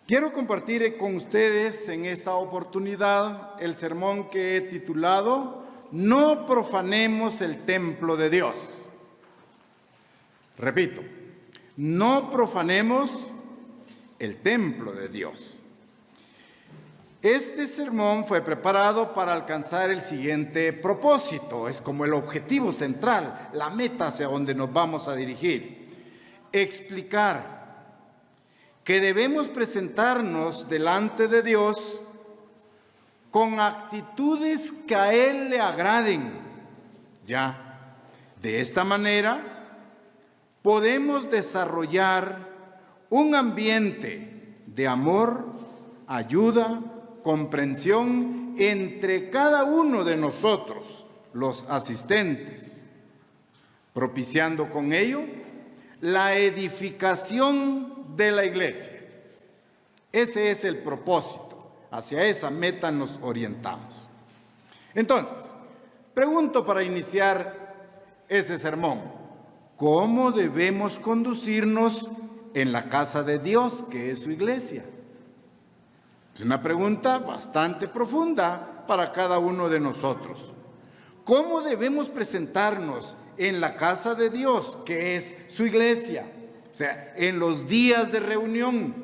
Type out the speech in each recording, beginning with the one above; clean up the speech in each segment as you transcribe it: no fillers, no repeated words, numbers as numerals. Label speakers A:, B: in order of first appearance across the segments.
A: Quiero compartir con ustedes en esta oportunidad el sermón que he titulado No profanemos el templo de Dios. Repito, no profanemos el templo de Dios. Este sermón fue preparado para alcanzar el siguiente propósito, es como el objetivo central, la meta hacia donde nos vamos a dirigir. Explicar que debemos presentarnos delante de Dios con actitudes que a Él le agraden. Ya, de esta manera podemos desarrollar un ambiente de amor, ayuda, comprensión entre cada uno de nosotros, los asistentes, propiciando con ello la edificación de la iglesia. Ese es el propósito, hacia esa meta nos orientamos. Entonces, pregunto para iniciar este sermón, ¿cómo debemos conducirnos en la casa de Dios, que es su iglesia? Es una pregunta bastante profunda para cada uno de nosotros. ¿Cómo debemos presentarnos en la casa de Dios, que es su iglesia? O sea, en los días de reunión.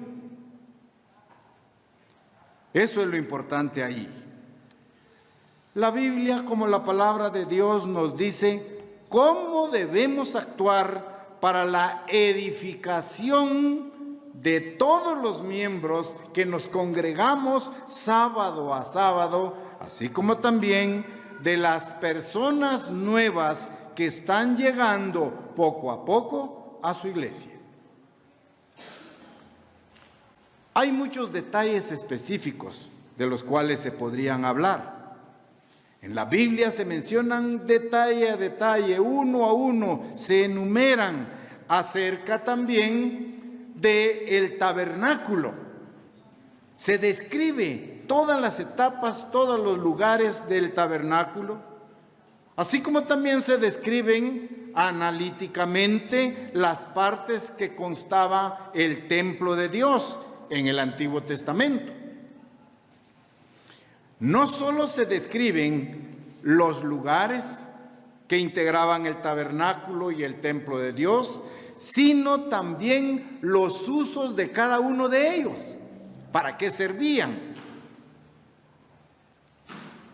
A: Eso es lo importante ahí. La Biblia, como la palabra de Dios, nos dice cómo debemos actuar para la edificación de todos los miembros que nos congregamos sábado a sábado, así como también de las personas nuevas que están llegando poco a poco a su iglesia. Hay muchos detalles específicos de los cuales se podrían hablar. En la Biblia se mencionan detalle a detalle, uno a uno, se enumeran acerca también del tabernáculo. Se describe todas las etapas, todos los lugares del tabernáculo, así como también se describen analíticamente las partes que constaba el templo de Dios en el Antiguo Testamento. No solo se describen los lugares que integraban el tabernáculo y el templo de Dios, sino también los usos de cada uno de ellos, para qué servían.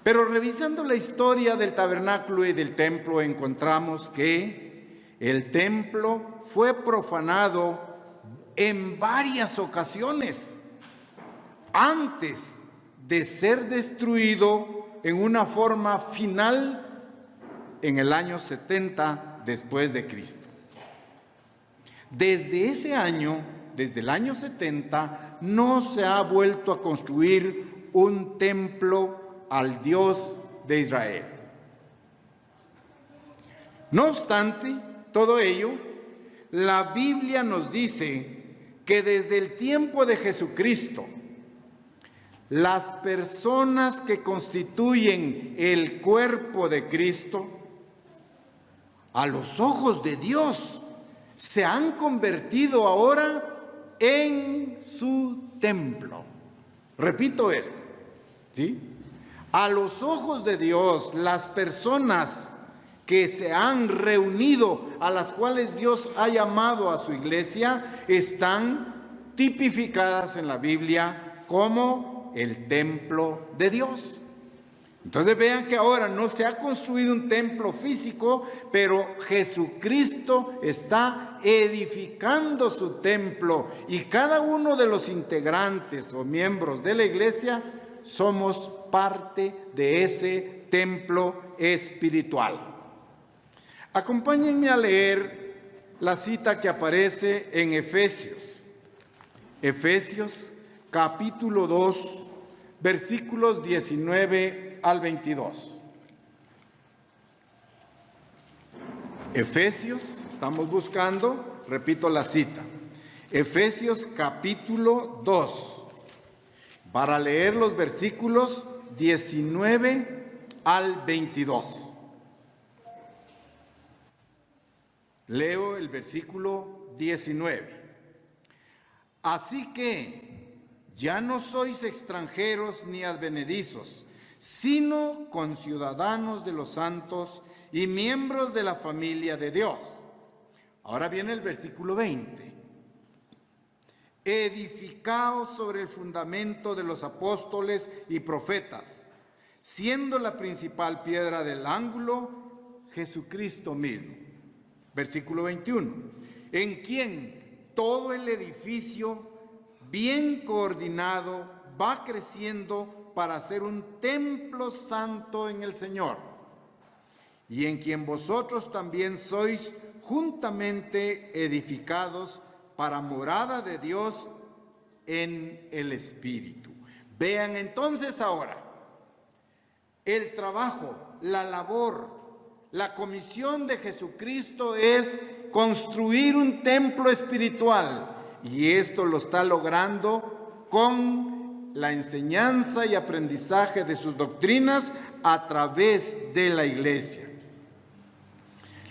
A: Pero revisando la historia del tabernáculo y del templo, encontramos que el templo fue profanado en varias ocasiones antes de ser destruido en una forma final en el año 70 después de Cristo. Desde ese año, desde el año 70, no se ha vuelto a construir un templo al Dios de Israel. No obstante todo ello, la Biblia nos dice que desde el tiempo de Jesucristo, las personas que constituyen el cuerpo de Cristo, a los ojos de Dios, se han convertido ahora en su templo. Repito esto, ¿sí? A los ojos de Dios, las personas que se han reunido, a las cuales Dios ha llamado a su iglesia, están tipificadas en la Biblia como el templo de Dios. Entonces vean que ahora no se ha construido un templo físico, pero Jesucristo está edificando su templo y cada uno de los integrantes o miembros de la iglesia somos parte de ese templo espiritual. Acompáñenme a leer la cita que aparece en Efesios. Efesios capítulo 2, versículos 19 al 22. Efesios, estamos buscando, repito la cita. Efesios capítulo 2, para leer los versículos 19 al 22. Leo el versículo 19. Así que ya no sois extranjeros ni advenedizos, sino conciudadanos de los santos y miembros de la familia de Dios. Ahora viene el versículo 20. Edificaos sobre el fundamento de los apóstoles y profetas, siendo la principal piedra del ángulo Jesucristo mismo. Versículo 21. En quien todo el edificio, bien coordinado, va creciendo para ser un templo santo en el Señor, y en quien vosotros también sois juntamente edificados para morada de Dios en el Espíritu. Vean entonces ahora, el trabajo, la labor, la comisión de Jesucristo es construir un templo espiritual, y esto lo está logrando con la enseñanza y aprendizaje de sus doctrinas a través de la iglesia.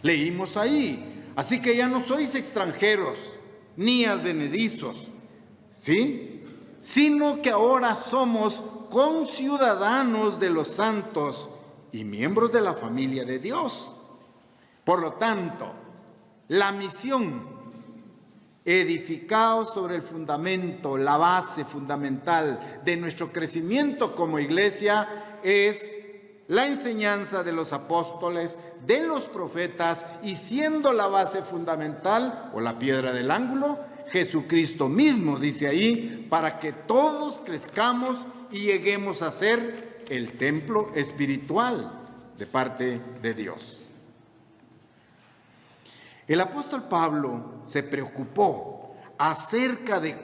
A: Leímos ahí, así que ya no sois extranjeros ni advenedizos, ¿sí? Sino que ahora somos conciudadanos de los santos y miembros de la familia de Dios. Por lo tanto, la misión, edificados sobre el fundamento, la base fundamental de nuestro crecimiento como iglesia, es la enseñanza de los apóstoles, de los profetas, y siendo la base fundamental o la piedra del ángulo, Jesucristo mismo, dice ahí, para que todos crezcamos y lleguemos a ser el templo espiritual de parte de Dios. El apóstol Pablo se preocupó acerca de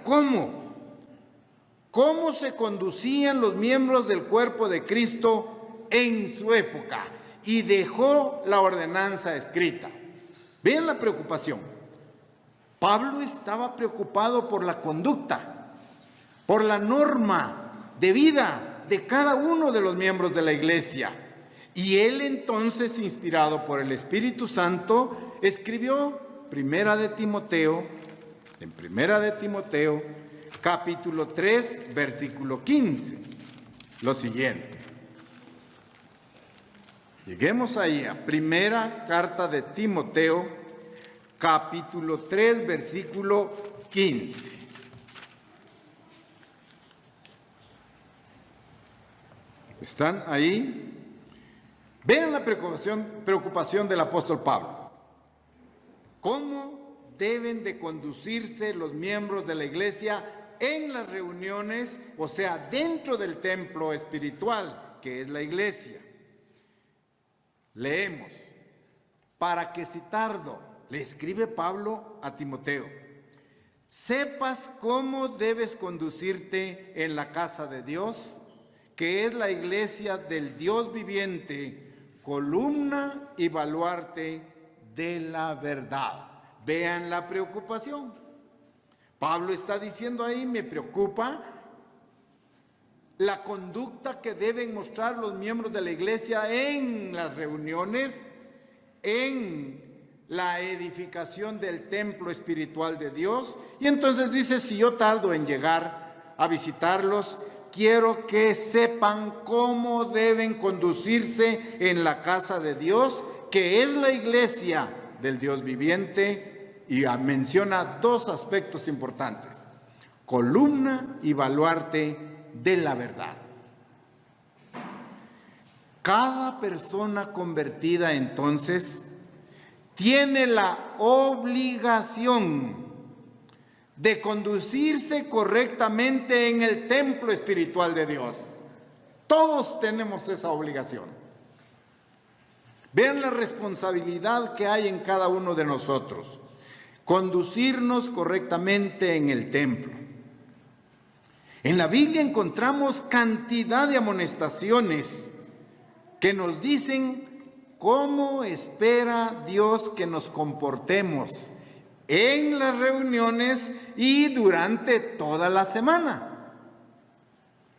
A: cómo se conducían los miembros del cuerpo de Cristo en su época, y dejó la ordenanza escrita. Vean la preocupación. Pablo estaba preocupado por la conducta, por la norma de vida de cada uno de los miembros de la iglesia. Y él entonces, inspirado por el Espíritu Santo, escribió en Primera de Timoteo, capítulo 3, versículo 15, lo siguiente. Lleguemos ahí a Primera Carta de Timoteo, capítulo 3, versículo 15. ¿Están ahí? Vean la preocupación del apóstol Pablo. ¿Cómo deben de conducirse los miembros de la iglesia en las reuniones, o sea, dentro del templo espiritual que es la iglesia? Leemos, para que si tardo, le escribe Pablo a Timoteo, sepas cómo debes conducirte en la casa de Dios, que es la iglesia del Dios viviente, columna y baluarte de la verdad. Vean la preocupación. Pablo está diciendo ahí, me preocupa la conducta que deben mostrar los miembros de la iglesia en las reuniones, en la edificación del templo espiritual de Dios. Y entonces dice, si yo tardo en llegar a visitarlos, quiero que sepan cómo deben conducirse en la casa de Dios, que es la iglesia del Dios viviente, y menciona dos aspectos importantes: columna y baluarte de la verdad. Cada persona convertida entonces tiene la obligación de conducirse correctamente en el templo espiritual de Dios. Todos tenemos esa obligación. Vean la responsabilidad que hay en cada uno de nosotros. Conducirnos correctamente en el templo. En la Biblia encontramos cantidad de amonestaciones que nos dicen cómo espera Dios que nos comportemos en las reuniones y durante toda la semana.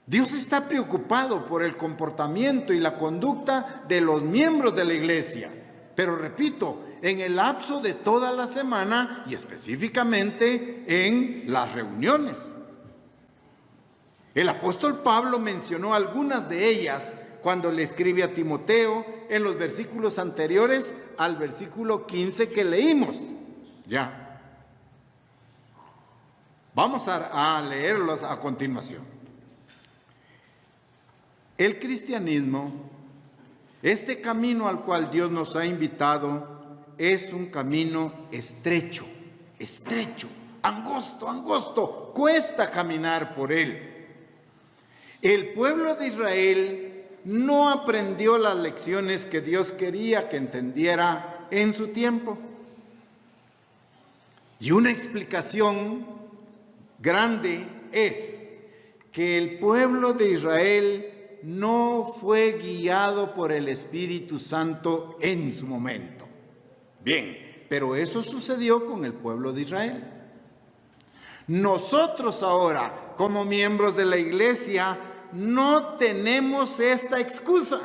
A: Dios está preocupado por el comportamiento y la conducta de los miembros de la iglesia, pero repito, en el lapso de toda la semana y específicamente en las reuniones. El apóstol Pablo mencionó algunas de ellas cuando le escribe a Timoteo en los versículos anteriores al versículo 15 que leímos. Ya. Vamos a leerlos a continuación. El cristianismo, este camino al cual Dios nos ha invitado, es un camino estrecho, angosto, cuesta caminar por él. El pueblo de Israel no aprendió las lecciones que Dios quería que entendiera en su tiempo. Y una explicación grande es que el pueblo de Israel no fue guiado por el Espíritu Santo en su momento. Bien, pero eso sucedió con el pueblo de Israel. Nosotros ahora, como miembros de la iglesia, no tenemos esta excusa.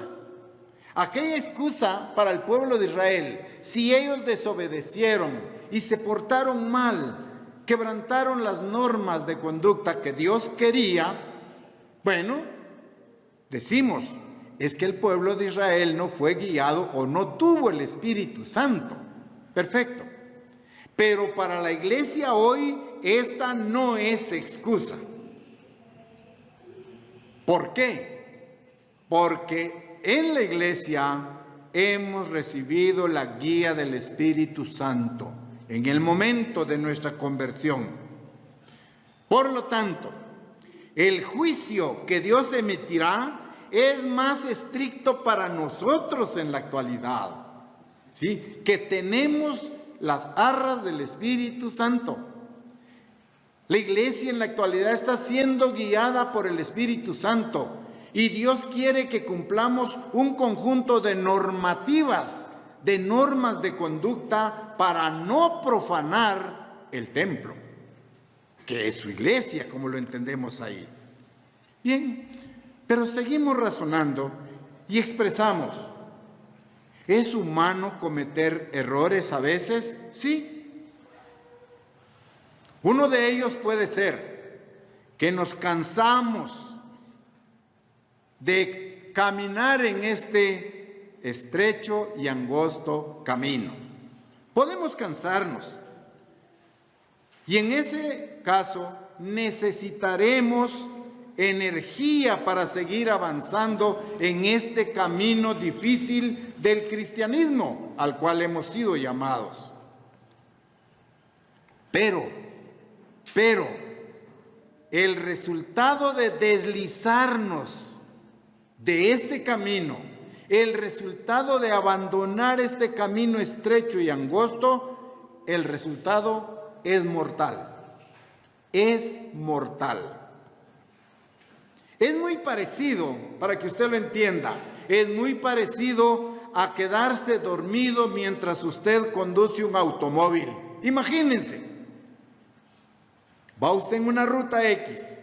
A: Aquella excusa para el pueblo de Israel, si ellos desobedecieron y se portaron mal, quebrantaron las normas de conducta que Dios quería, bueno, decimos, es que el pueblo de Israel no fue guiado o no tuvo el Espíritu Santo. Perfecto. Pero para la iglesia hoy, esta no es excusa. ¿Por qué? Porque en la iglesia hemos recibido la guía del Espíritu Santo en el momento de nuestra conversión. Por lo tanto, el juicio que Dios emitirá es más estricto para nosotros en la actualidad, ¿sí? Que tenemos las arras del Espíritu Santo. La iglesia en la actualidad está siendo guiada por el Espíritu Santo y Dios quiere que cumplamos un conjunto de normativas, de normas de conducta para no profanar el templo, que es su iglesia, como lo entendemos ahí. Bien, pero seguimos razonando y expresamos, ¿es humano cometer errores a veces? Sí. Uno de ellos puede ser que nos cansamos de caminar en este estrecho y angosto camino. Podemos cansarnos. Y en ese caso necesitaremos energía para seguir avanzando en este camino difícil del cristianismo al cual hemos sido llamados. Pero el resultado de deslizarnos de este camino, el resultado de abandonar este camino estrecho y angosto, el resultado es mortal. Es mortal. Es muy parecido, para que usted lo entienda, es muy parecido a quedarse dormido mientras usted conduce un automóvil. Imagínense. Va usted en una ruta X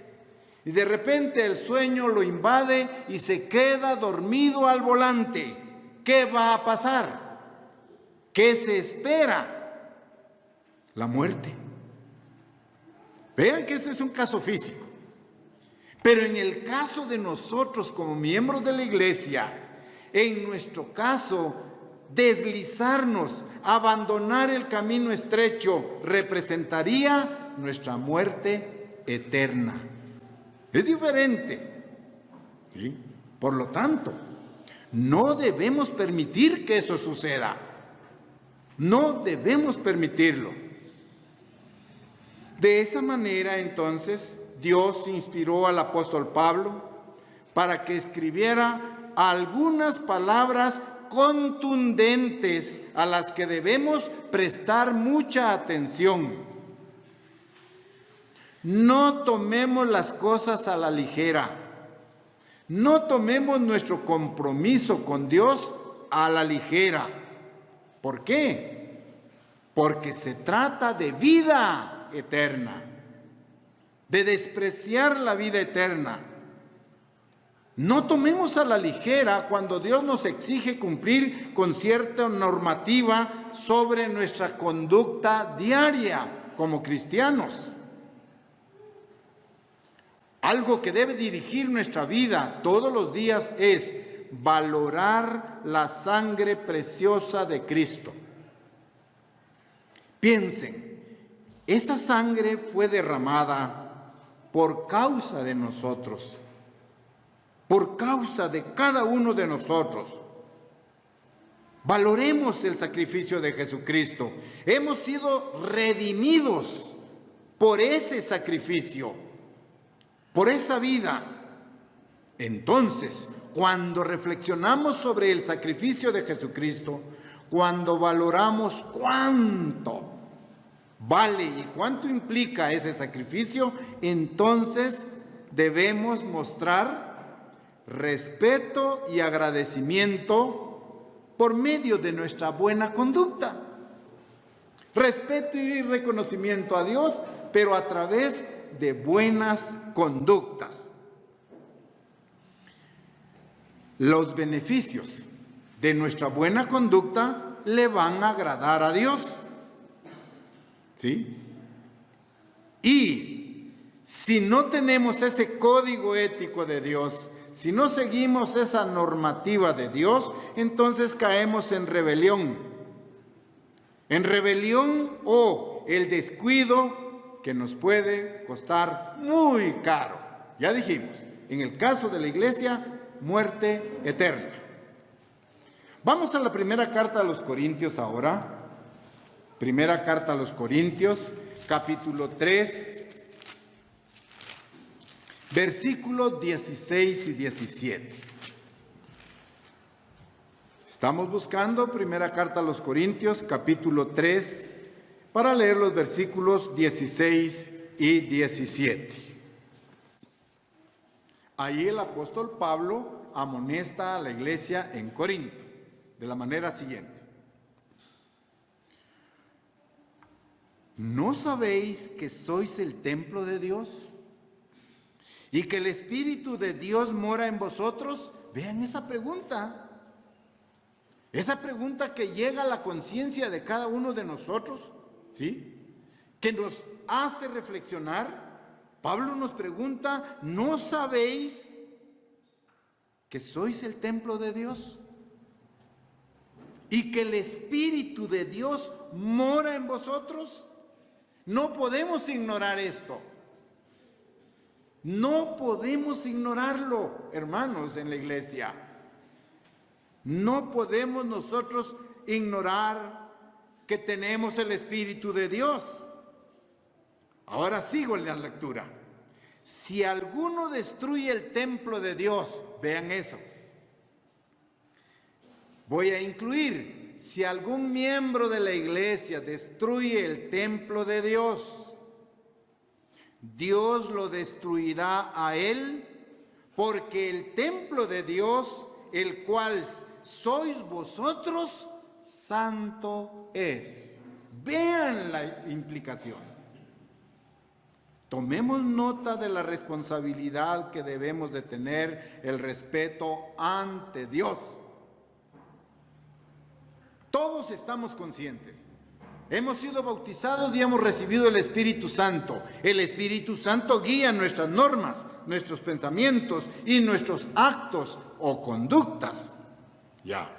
A: y de repente el sueño lo invade y se queda dormido al volante. ¿Qué va a pasar? ¿Qué se espera? La muerte. Vean que este es un caso físico. Pero en el caso de nosotros como miembros de la iglesia, en nuestro caso, deslizarnos, abandonar el camino estrecho, representaría nuestra muerte eterna. Es diferente, ¿sí? Por lo tanto, no debemos permitir que eso suceda. No debemos permitirlo. De esa manera, entonces, Dios inspiró al apóstol Pablo para que escribiera algunas palabras contundentes a las que debemos prestar mucha atención. No tomemos las cosas a la ligera. No tomemos nuestro compromiso con Dios a la ligera. ¿Por qué? Porque se trata de vida eterna, de despreciar la vida eterna. No tomemos a la ligera cuando Dios nos exige cumplir con cierta normativa sobre nuestra conducta diaria como cristianos. algo que debe dirigir nuestra vida todos los días es valorar la sangre preciosa de Cristo. Piensen, esa sangre fue derramada por causa de nosotros, por causa de cada uno de nosotros. Valoremos el sacrificio de Jesucristo. Hemos sido redimidos por ese sacrificio, por esa vida. Entonces, cuando reflexionamos sobre el sacrificio de Jesucristo, cuando valoramos cuánto vale y cuánto implica ese sacrificio, entonces debemos mostrar respeto y agradecimiento por medio de nuestra buena conducta. Respeto y reconocimiento a Dios, pero a través de buenas conductas. Los beneficios de nuestra buena conducta le van a agradar a Dios. ¿Sí? Y si no tenemos ese código ético de Dios, si no seguimos esa normativa de Dios, entonces caemos en rebelión. En rebelión o el descuido que nos puede costar muy caro. Ya dijimos, en el caso de la iglesia, muerte eterna. Vamos a la primera carta a los Corintios ahora. Primera carta a los Corintios, capítulo 3, versículos 16 y 17. Estamos buscando primera carta a los Corintios, capítulo 3, para leer los versículos 16 y 17. Ahí el apóstol Pablo amonesta a la iglesia en Corinto de la manera siguiente. ¿No sabéis que sois el templo de Dios y que el Espíritu de Dios mora en vosotros? Vean esa pregunta que llega a la conciencia de cada uno de nosotros, ¿sí? Que nos hace reflexionar. Pablo nos pregunta, ¿no sabéis que sois el templo de Dios y que el Espíritu de Dios mora en vosotros? No podemos ignorar esto. No podemos ignorarlo, hermanos, en la iglesia. No podemos nosotros ignorar que tenemos el Espíritu de Dios. Ahora sigo en la lectura. Si alguno destruye el templo de Dios, vean eso. Voy a incluir, si algún miembro de la iglesia destruye el templo de Dios, Dios lo destruirá a él, porque el templo de Dios, el cual sois vosotros, santo es. Vean la implicación. Tomemos nota de la responsabilidad que debemos de tener, el respeto ante Dios. Todos estamos conscientes. Hemos sido bautizados y hemos recibido el Espíritu Santo. El Espíritu Santo guía nuestras normas, nuestros pensamientos y nuestros actos o conductas. Ya.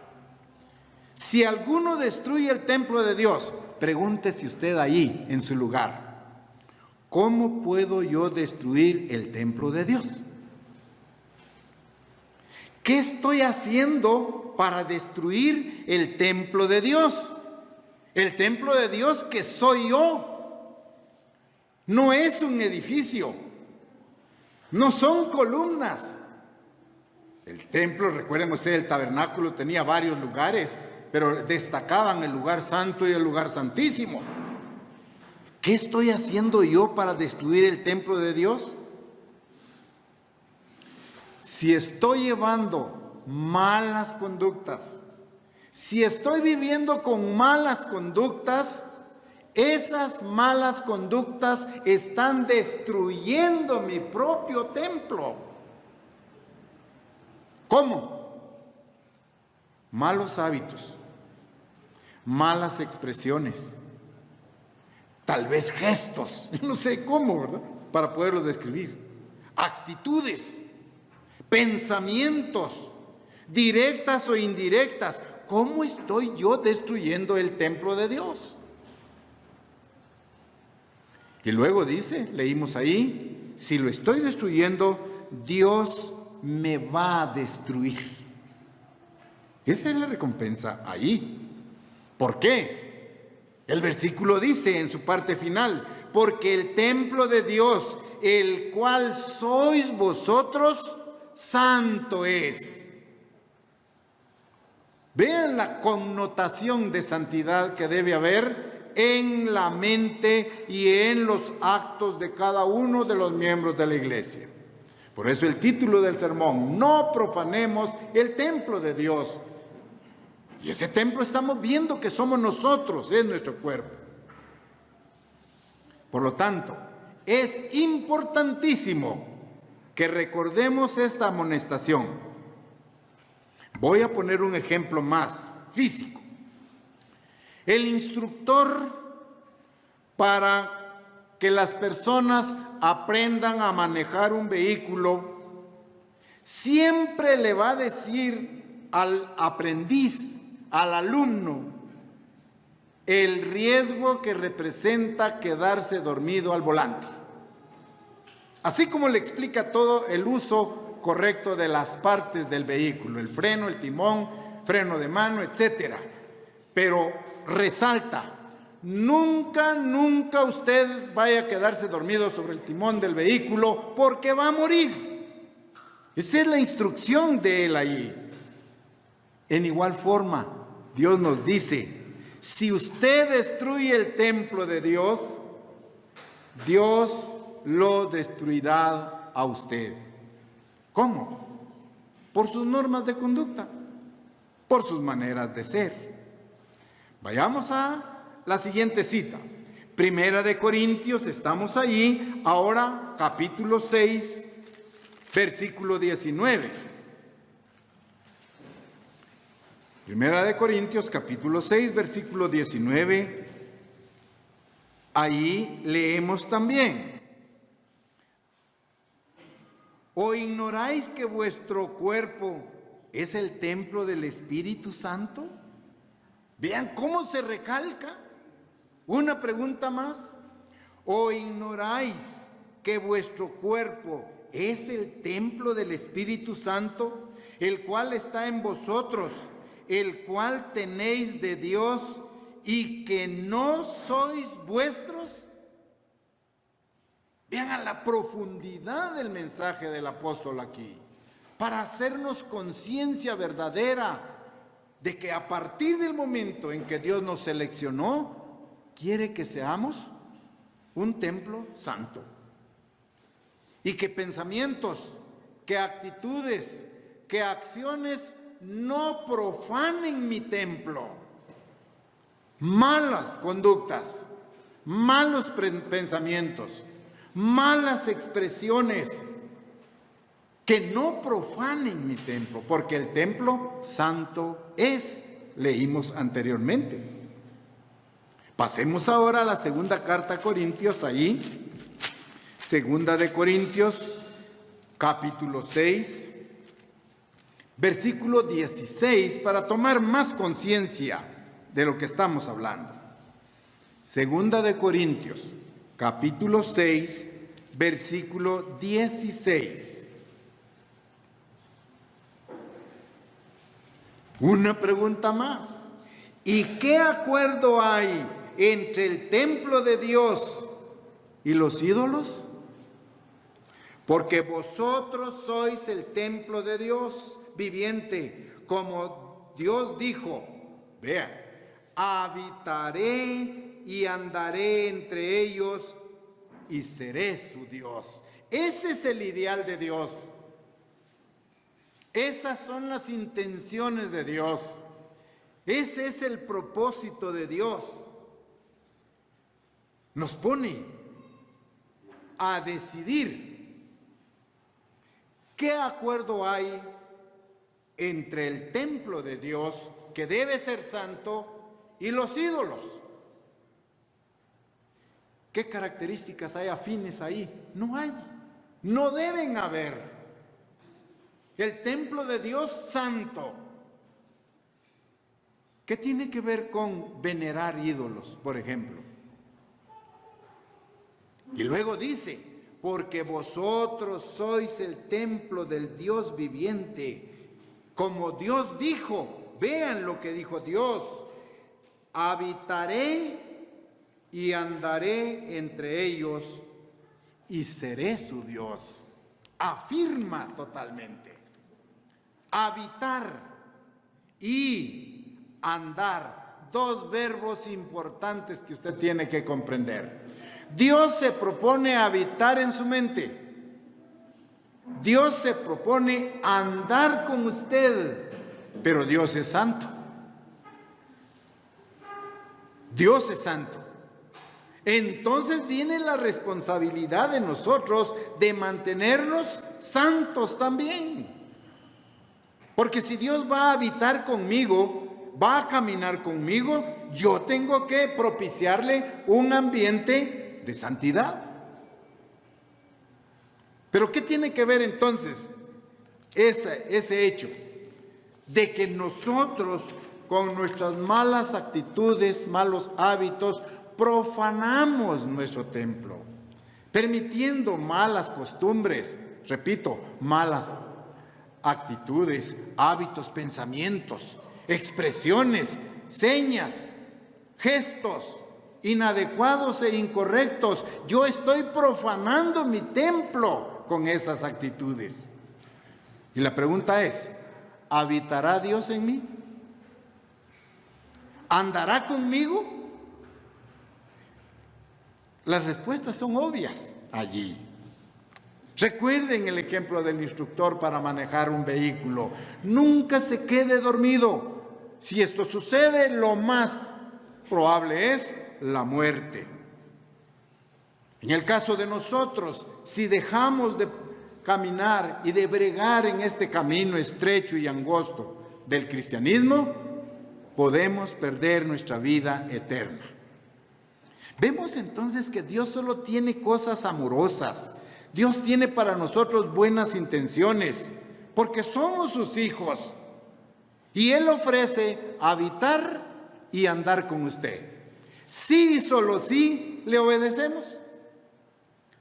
A: Si alguno destruye el templo de Dios, pregúntese usted ahí, en su lugar, ¿cómo puedo yo destruir el templo de Dios? ¿Qué estoy haciendo para destruir el templo de Dios? El templo de Dios que soy yo. No es un edificio. No son columnas. El templo, recuerden ustedes, el tabernáculo tenía varios lugares, pero destacaban el lugar santo y el lugar santísimo. ¿Qué estoy haciendo yo para destruir el templo de Dios? Si estoy llevando malas conductas, si estoy viviendo con malas conductas, esas malas conductas están destruyendo mi propio templo. ¿Cómo? Malos hábitos, malas expresiones, tal vez gestos, no sé cómo, ¿verdad? Para poderlos describir. actitudes, pensamientos, directas o indirectas. ¿Cómo estoy yo destruyendo el templo de Dios? Y luego dice, leímos ahí, si lo estoy destruyendo, Dios me va a destruir. Esa es la recompensa ahí. ¿Por qué? El versículo dice en su parte final, porque el templo de Dios, el cual sois vosotros, santo es. Vean la connotación de santidad que debe haber en la mente y en los actos de cada uno de los miembros de la iglesia. Por eso el título del sermón, no profanemos el templo de Dios. Y ese templo estamos viendo que somos nosotros, es nuestro cuerpo. Por lo tanto, es importantísimo que recordemos esta amonestación. Voy a poner un ejemplo más físico. El instructor, para que las personas aprendan a manejar un vehículo, siempre le va a decir al aprendiz, al alumno, el riesgo que representa quedarse dormido al volante. Así como le explica todo el uso correcto de las partes del vehículo, el freno, el timón, freno de mano, etc. Pero resalta, nunca usted vaya a quedarse dormido sobre el timón del vehículo porque va a morir. Esa es la instrucción de él ahí. En igual forma, Dios nos dice, si usted destruye el templo de Dios, Dios lo destruirá a usted. ¿Cómo? Por sus normas de conducta, por sus maneras de ser. Vayamos a la siguiente cita. Primera de Corintios, estamos ahí, ahora capítulo 6, versículo 19. Primera de Corintios, capítulo 6, versículo 19. Ahí leemos también. ¿O ignoráis que vuestro cuerpo es el templo del Espíritu Santo? Vean cómo se recalca. Una pregunta más. ¿O ignoráis que vuestro cuerpo es el templo del Espíritu Santo, el cual está en vosotros, el cual tenéis de Dios y que no sois vuestros? Vean a la profundidad del mensaje del apóstol aquí, para hacernos conciencia verdadera de que a partir del momento en que Dios nos seleccionó, quiere que seamos un templo santo. Y que pensamientos, que actitudes, que acciones no profanen mi templo. Malas conductas, malos pensamientos, malas expresiones, que no profanen mi templo, porque el templo santo es, leímos anteriormente. Pasemos ahora a la segunda carta a Corintios, ahí, segunda de Corintios, capítulo 6, versículo 16, para tomar más conciencia de lo que estamos hablando. Segunda de Corintios, capítulo 6, versículo 16. Una pregunta más. ¿Y qué acuerdo hay entre el templo de Dios y los ídolos? Porque vosotros sois el templo de Dios viviente, como Dios dijo, vean, habitaré y andaré entre ellos y seré su Dios. Ese es el ideal de Dios. Esas son las intenciones de Dios. Ese es el propósito de Dios. Nos pone a decidir qué acuerdo hay entre el templo de Dios, que debe ser santo, y los ídolos. ¿Qué características hay afines ahí? No hay. No deben haber. El templo de Dios santo. ¿Qué tiene que ver con venerar ídolos, por ejemplo? Y luego dice, porque vosotros sois el templo del Dios viviente, como Dios dijo. Vean lo que dijo Dios: habitaré y andaré entre ellos y seré su Dios. Afirma totalmente. Habitar y andar, dos verbos importantes que usted tiene que comprender. Dios se propone habitar en su mente. Dios se propone andar con usted, pero Dios es santo. Dios es santo. Entonces viene la responsabilidad de nosotros de mantenernos santos también. Porque si Dios va a habitar conmigo, va a caminar conmigo, yo tengo que propiciarle un ambiente de santidad. Pero ¿qué tiene que ver entonces ese hecho de que nosotros con nuestras malas actitudes, malos hábitos, profanamos nuestro templo, permitiendo malas costumbres, repito, malas actitudes, hábitos, pensamientos, expresiones, señas, gestos inadecuados e incorrectos? Yo estoy profanando mi templo con esas actitudes. Y la pregunta es, ¿habitará Dios en mí? ¿Andará conmigo? Las respuestas son obvias allí. Recuerden el ejemplo del instructor para manejar un vehículo. Nunca se quede dormido. Si esto sucede, lo más probable es la muerte. En el caso de nosotros, si dejamos de caminar y de bregar en este camino estrecho y angosto del cristianismo, podemos perder nuestra vida eterna. Vemos entonces que Dios solo tiene cosas amorosas. Dios tiene para nosotros buenas intenciones, porque somos sus hijos. Y Él ofrece habitar y andar con usted. Sí y solo sí le obedecemos.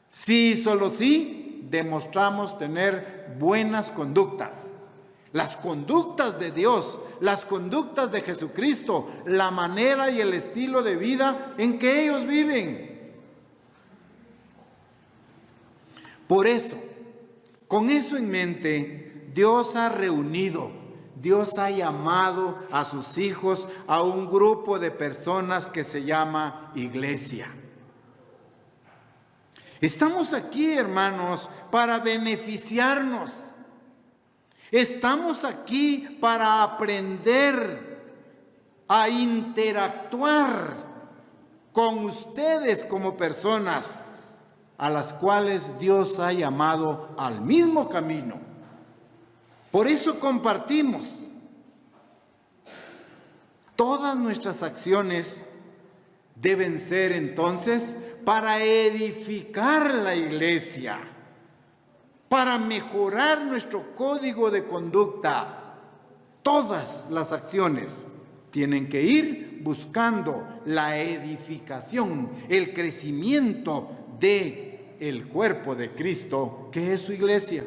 A: Sí y solo sí demostramos tener buenas conductas. Las conductas de Dios, las conductas de Jesucristo, la manera y el estilo de vida en que ellos viven. Por eso, con eso en mente, Dios ha reunido, Dios ha llamado a sus hijos a un grupo de personas que se llama iglesia. Estamos aquí, hermanos, para beneficiarnos. Estamos aquí para aprender a interactuar con ustedes como personas a las cuales Dios ha llamado al mismo camino. Por eso compartimos. Todas nuestras acciones deben ser entonces para edificar la iglesia, para mejorar nuestro código de conducta. Todas las acciones tienen que ir buscando la edificación, el crecimiento del cuerpo de Cristo, que es su iglesia.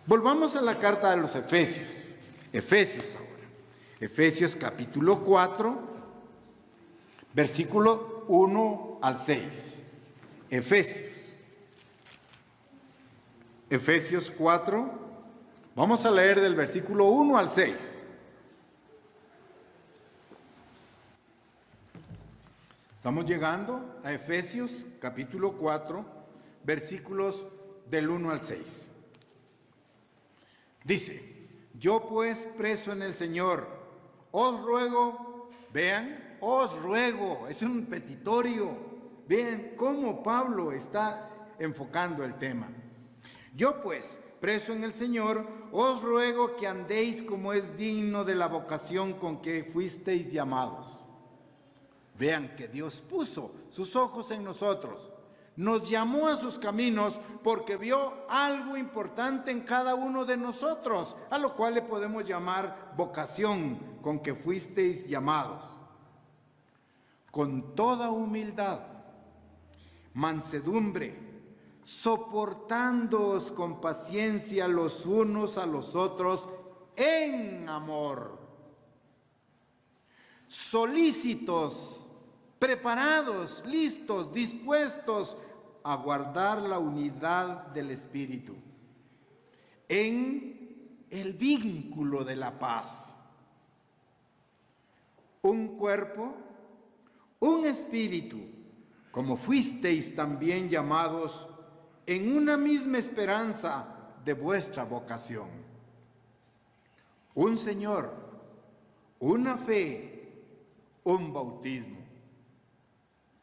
A: Volvamos a la carta de los Efesios. Efesios ahora. Efesios capítulo 4, versículo 1 al 6. Efesios 4, vamos a leer del versículo 1 al 6. Estamos llegando a Efesios capítulo 4, versículos del 1 al 6. Dice: yo pues, preso en el Señor, os ruego, vean, os ruego, es un petitorio. Vean cómo Pablo está enfocando el tema. Yo pues, preso en el Señor, os ruego que andéis como es digno de la vocación con que fuisteis llamados. Vean que Dios puso sus ojos en nosotros. Nos llamó a sus caminos porque vio algo importante en cada uno de nosotros, a lo cual le podemos llamar vocación con que fuisteis llamados. Con toda humildad, mansedumbre, soportándoos con paciencia los unos a los otros en amor, solícitos, preparados, listos, dispuestos a guardar la unidad del Espíritu en el vínculo de la paz. Un cuerpo, un espíritu, como fuisteis también llamados en una misma esperanza de vuestra vocación. Un Señor, una fe, un bautismo.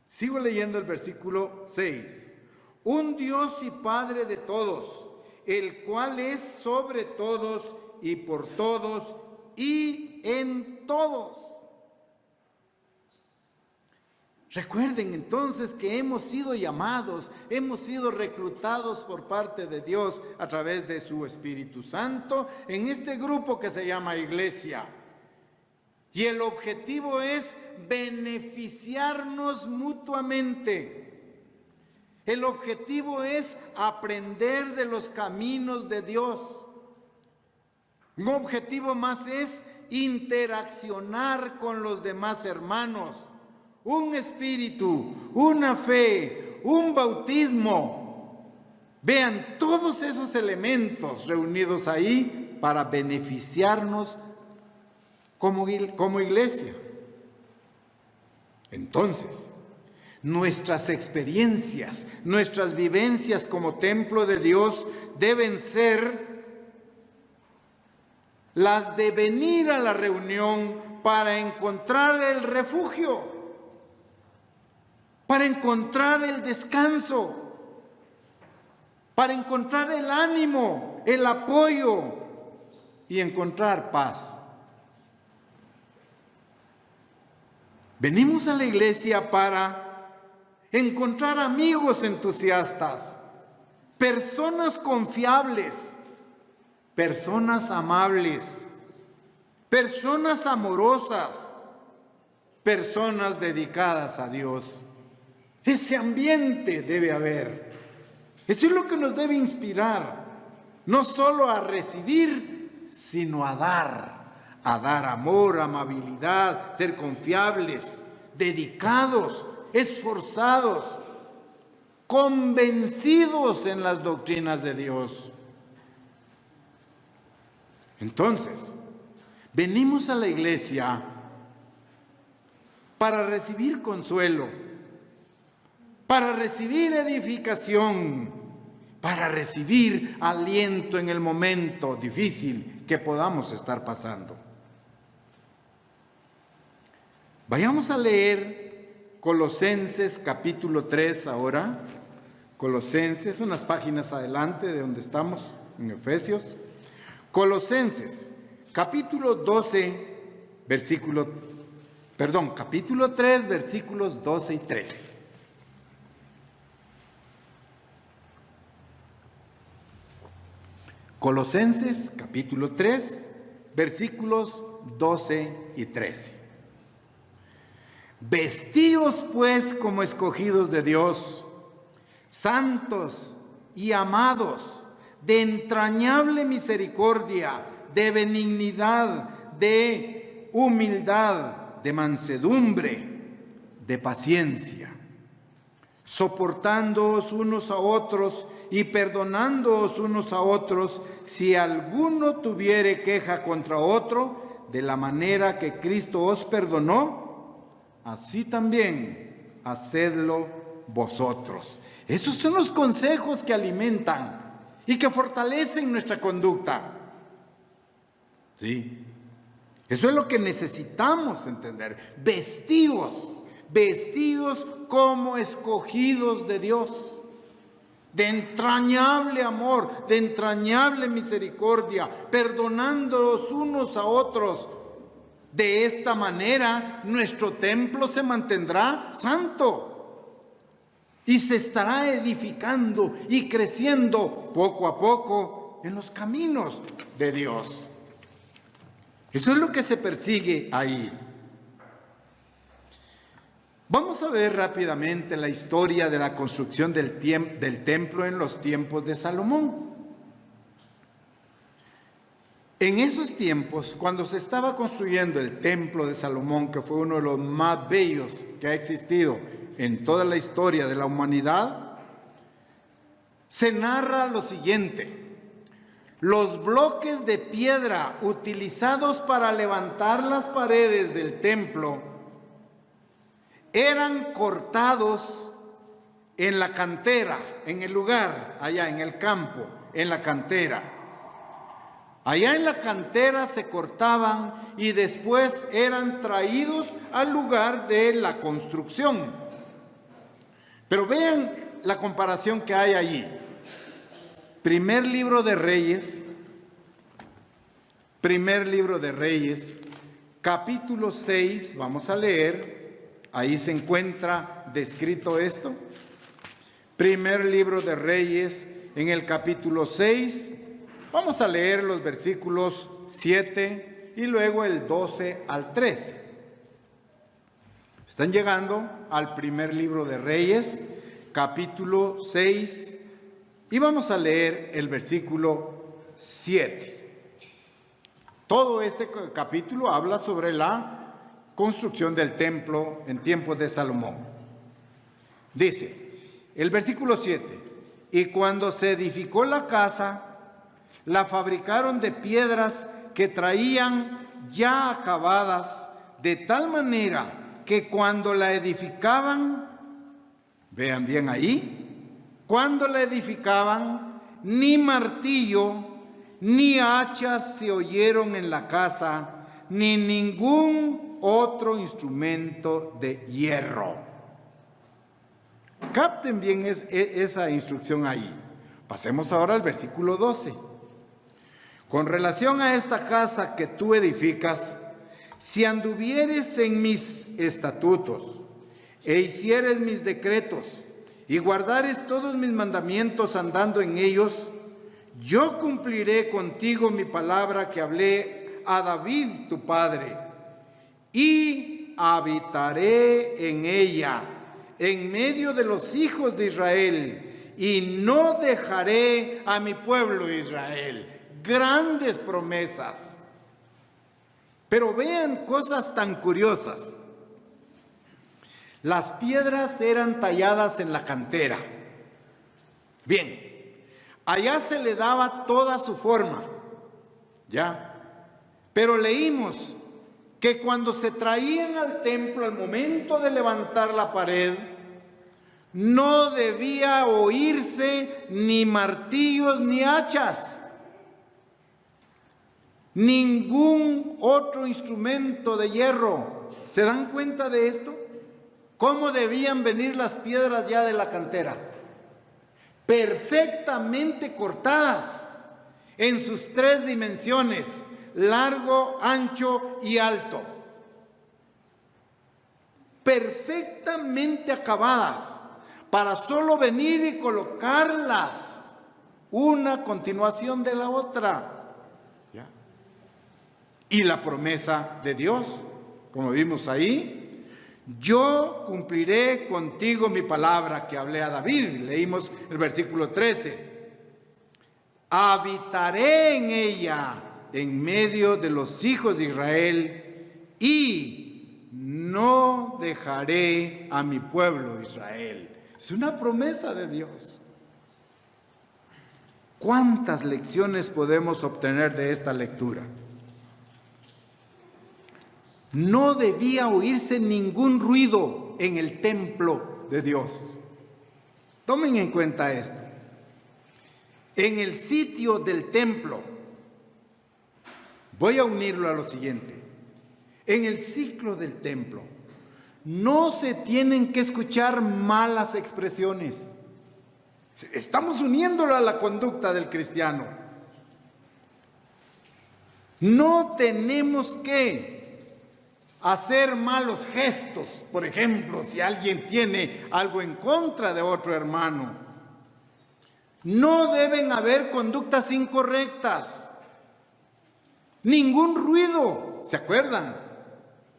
A: Sigo leyendo el versículo 6. Un Dios y Padre de todos, el cual es sobre todos y por todos y en todos. Recuerden entonces que hemos sido llamados, hemos sido reclutados por parte de Dios a través de su Espíritu Santo en este grupo que se llama Iglesia. Y el objetivo es beneficiarnos mutuamente. El objetivo es aprender de los caminos de Dios. Un objetivo más es interaccionar con los demás hermanos. Un espíritu, una fe, un bautismo. Vean todos esos elementos reunidos ahí para beneficiarnos como iglesia. Entonces, nuestras experiencias, nuestras vivencias como templo de Dios deben ser las de venir a la reunión para encontrar el refugio, para encontrar el descanso, para encontrar el ánimo, el apoyo y encontrar paz. Venimos a la iglesia para encontrar amigos entusiastas, personas confiables, personas amables, personas amorosas, personas dedicadas a Dios. Ese ambiente debe haber. Eso es lo que nos debe inspirar, no solo a recibir, sino a dar amor, amabilidad, ser confiables, dedicados, esforzados, convencidos en las doctrinas de Dios. Entonces, venimos a la iglesia para recibir consuelo, para recibir edificación, para recibir aliento en el momento difícil que podamos estar pasando. Vayamos a leer Colosenses capítulo 3 ahora. Colosenses, unas páginas adelante de donde estamos, en Efesios. Colosenses, capítulo 3, versículos 12 y 13. Colosenses, capítulo 3, versículos 12 y 13. Vestíos pues como escogidos de Dios, santos y amados, de entrañable misericordia, de benignidad, de humildad, de mansedumbre, de paciencia, soportándoos unos a otros y perdonándoos unos a otros, si alguno tuviere queja contra otro, de la manera que Cristo os perdonó, así también hacedlo vosotros. Esos son los consejos que alimentan y que fortalecen nuestra conducta. Sí, eso es lo que necesitamos entender. Vestidos como escogidos de Dios, de entrañable amor, de entrañable misericordia, perdonándolos unos a otros. De esta manera nuestro templo se mantendrá santo. y se estará edificando y creciendo poco a poco en los caminos de Dios. Eso es lo que se persigue ahí. Vamos a ver rápidamente la historia de la construcción del templo en los tiempos de Salomón. En esos tiempos, cuando se estaba construyendo el templo de Salomón, que fue uno de los más bellos que ha existido en toda la historia de la humanidad, se narra lo siguiente: los bloques de piedra utilizados para levantar las paredes del templo eran cortados en la cantera, en el lugar, allá en el campo, en la cantera. Allá en la cantera se cortaban y después eran traídos al lugar de la construcción. Pero vean la comparación que hay allí. Primer libro de Reyes, capítulo 6, vamos a leer, ahí se encuentra descrito esto. Primer libro de Reyes, en el capítulo 6, vamos a leer los versículos 7 y luego el 12 al 13. Están llegando al primer libro de Reyes, capítulo 6, y vamos a leer el versículo 7. Todo este capítulo habla sobre la construcción del templo en tiempos de Salomón. Dice, el versículo 7, y cuando se edificó la casa, la fabricaron de piedras que traían ya acabadas, de tal manera que cuando la edificaban, vean bien ahí, cuando la edificaban, ni martillo ni hachas se oyeron en la casa, ni ningún otro instrumento de hierro. Capten bien esa instrucción ahí. Pasemos ahora al versículo 12. Con relación a esta casa que tú edificas, si anduvieres en mis estatutos e hicieres mis decretos y guardares todos mis mandamientos andando en ellos, yo cumpliré contigo mi palabra que hablé a David tu padre, y habitaré en ella, en medio de los hijos de Israel, y no dejaré a mi pueblo Israel. Grandes promesas. Pero vean cosas tan curiosas. Las piedras eran talladas en la cantera. Bien, allá se le daba toda su forma, ¿ya? Pero leímos que cuando se traían al templo al momento de levantar la pared, no debía oírse ni martillos ni hachas, ningún otro instrumento de hierro. ¿Se dan cuenta de esto? ¿Cómo debían venir las piedras ya de la cantera? Perfectamente cortadas en sus tres dimensiones: largo, ancho y alto. Perfectamente acabadas, para solo venir y colocarlas una a continuación de la otra. ¿Ya? Y la promesa de Dios, como vimos ahí: yo cumpliré contigo mi palabra que hablé a David. Leímos el versículo 13. Habitaré en ella, en medio de los hijos de Israel, y no dejaré a mi pueblo Israel. Es una promesa de Dios. ¿Cuántas lecciones podemos obtener de esta lectura? No debía oírse ningún ruido en el templo de Dios. Tomen en cuenta esto. En el sitio del templo, voy a unirlo a lo siguiente. En el ciclo del templo, no se tienen que escuchar malas expresiones. Estamos uniéndolo a la conducta del cristiano. No tenemos que hacer malos gestos, por ejemplo, si alguien tiene algo en contra de otro hermano. No deben haber conductas incorrectas, ningún ruido, ¿se acuerdan?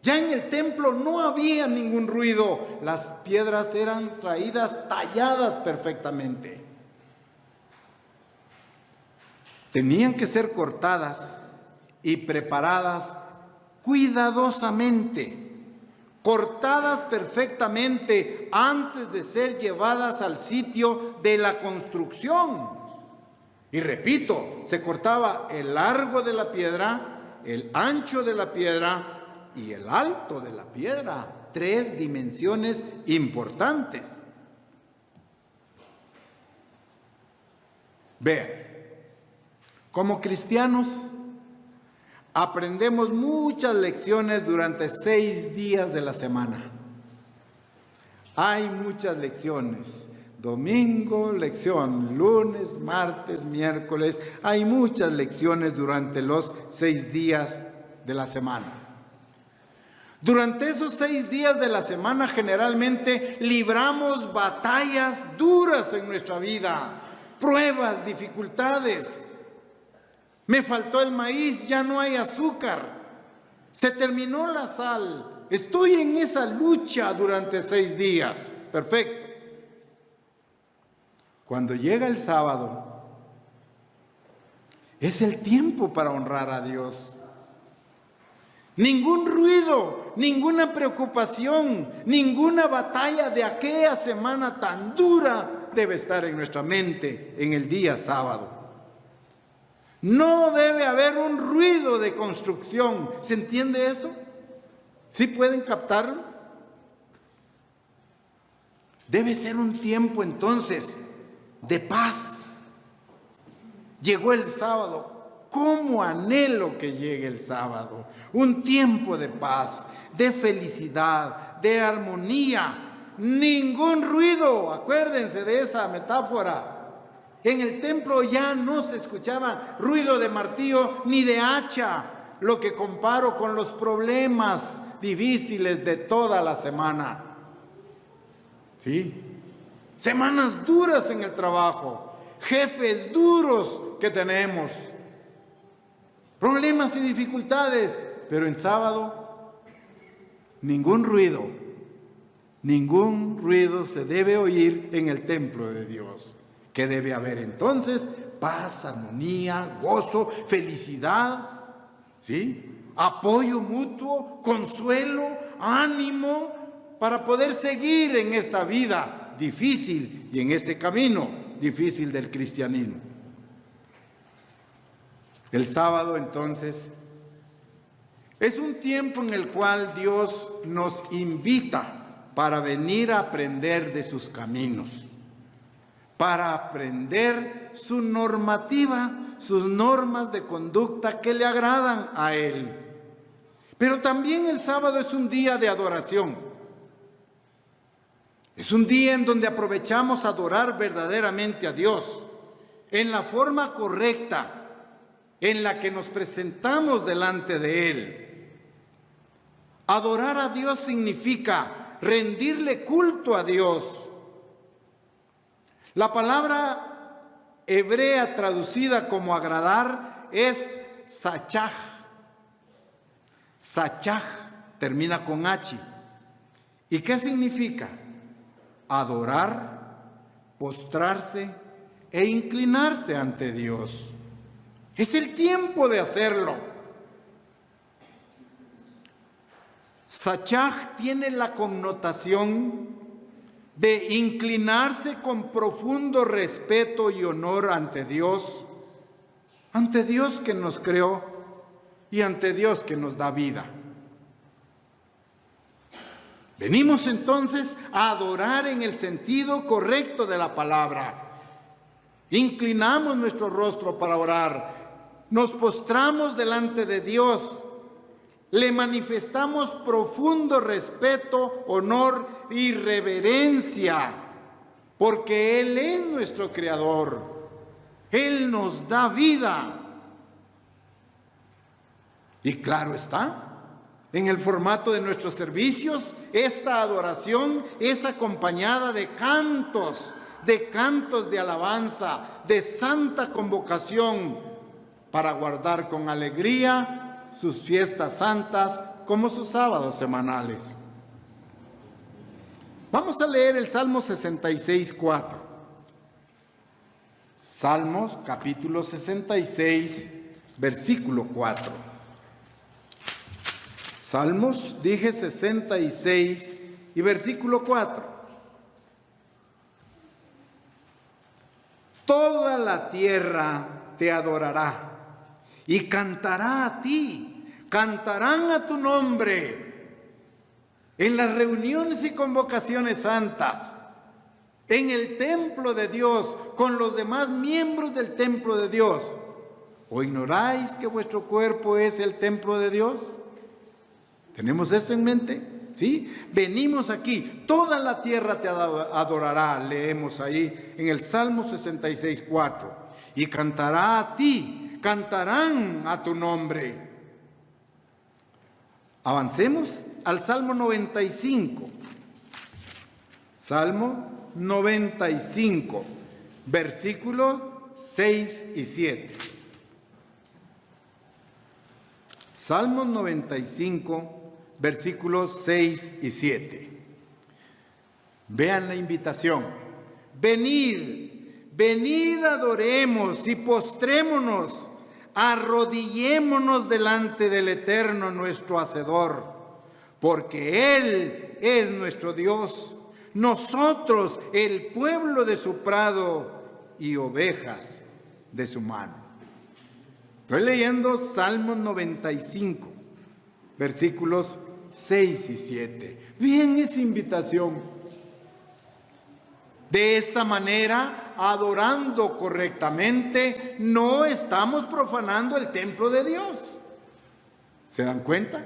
A: Ya en el templo no había ningún ruido, las piedras eran traídas talladas perfectamente. Tenían que ser cortadas y preparadas cuidadosamente, cortadas perfectamente antes de ser llevadas al sitio de la construcción. Y repito, se cortaba el largo de la piedra, el ancho de la piedra y el alto de la piedra. 3 dimensiones importantes. Vean, como cristianos aprendemos muchas lecciones durante 6 días de la semana. Hay muchas lecciones. Domingo, lección, lunes, martes, miércoles. Hay muchas lecciones durante los 6 días de la semana. Durante esos 6 días de la semana generalmente libramos batallas duras en nuestra vida, pruebas, dificultades. Me faltó el maíz, ya no hay azúcar, se terminó la sal. Estoy en esa lucha durante 6 días. Perfecto. Cuando llega el sábado, es el tiempo para honrar a Dios. Ningún ruido, ninguna preocupación, ninguna batalla de aquella semana tan dura debe estar en nuestra mente en el día sábado. No debe haber un ruido de construcción. ¿Se entiende eso? ¿Sí pueden captarlo? Debe ser un tiempo entonces de paz. Llegó el sábado. ¿Cómo anhelo que llegue el sábado? Un tiempo de paz, de felicidad, de armonía. Ningún ruido. Acuérdense de esa metáfora. En el templo ya no se escuchaba ruido de martillo ni de hacha, lo que comparo con los problemas difíciles de toda la semana. ¿Sí? Semanas duras en el trabajo, jefes duros que tenemos, problemas y dificultades, pero en sábado ningún ruido se debe oír en el templo de Dios. ¿Qué debe haber entonces? Paz, armonía, gozo, felicidad, ¿sí? Apoyo mutuo, consuelo, ánimo, para poder seguir en esta vida difícil y en este camino difícil del cristianismo. El sábado, entonces, es un tiempo en el cual Dios nos invita para venir a aprender de sus caminos, para aprender su normativa, sus normas de conducta que le agradan a Él. Pero también el sábado es un día de adoración. Es un día en donde aprovechamos a adorar verdaderamente a Dios, en la forma correcta en la que nos presentamos delante de Él. Adorar a Dios significa rendirle culto a Dios. La palabra hebrea traducida como agradar es sachaj. Sachaj termina con H. ¿Y qué significa? Adorar, postrarse e inclinarse ante Dios. Es el tiempo de hacerlo. Sachaj tiene la connotación de inclinarse con profundo respeto y honor ante Dios que nos creó y ante Dios que nos da vida. Venimos entonces a adorar en el sentido correcto de la palabra. Inclinamos nuestro rostro para orar, nos postramos delante de Dios, le manifestamos profundo respeto, honor y reverencia, porque Él es nuestro Creador. Él nos da vida. Y claro está, En el formato de nuestros servicios, esta adoración es acompañada de cantos de alabanza, de santa convocación para guardar con alegría sus fiestas santas como sus sábados semanales. Vamos a leer el Salmo 66:4. Salmos capítulo 66, versículo 4. Salmos, dije 66 y versículo 4. Toda la tierra te adorará y cantará a ti, cantarán a tu nombre en las reuniones y convocaciones santas, en el templo de Dios, con los demás miembros del templo de Dios. ¿O ignoráis que vuestro cuerpo es el templo de Dios? ¿Tenemos eso en mente? ¿Sí? Venimos aquí, toda la tierra te adorará, leemos ahí en el Salmo 66:4. Y cantará a ti, cantarán a tu nombre. Avancemos al Salmo 95. Salmo 95, versículos 6 y 7. Salmos 95, versículos 6 y 7. Vean la invitación. Venid, venid, adoremos y postrémonos, arrodillémonos delante del Eterno nuestro Hacedor, porque Él es nuestro Dios, nosotros el pueblo de su prado y ovejas de su mano. Estoy leyendo Salmos 95, versículos 6 y 7. Bien esa invitación. De esta manera, adorando correctamente, no estamos profanando el templo de Dios. ¿Se dan cuenta?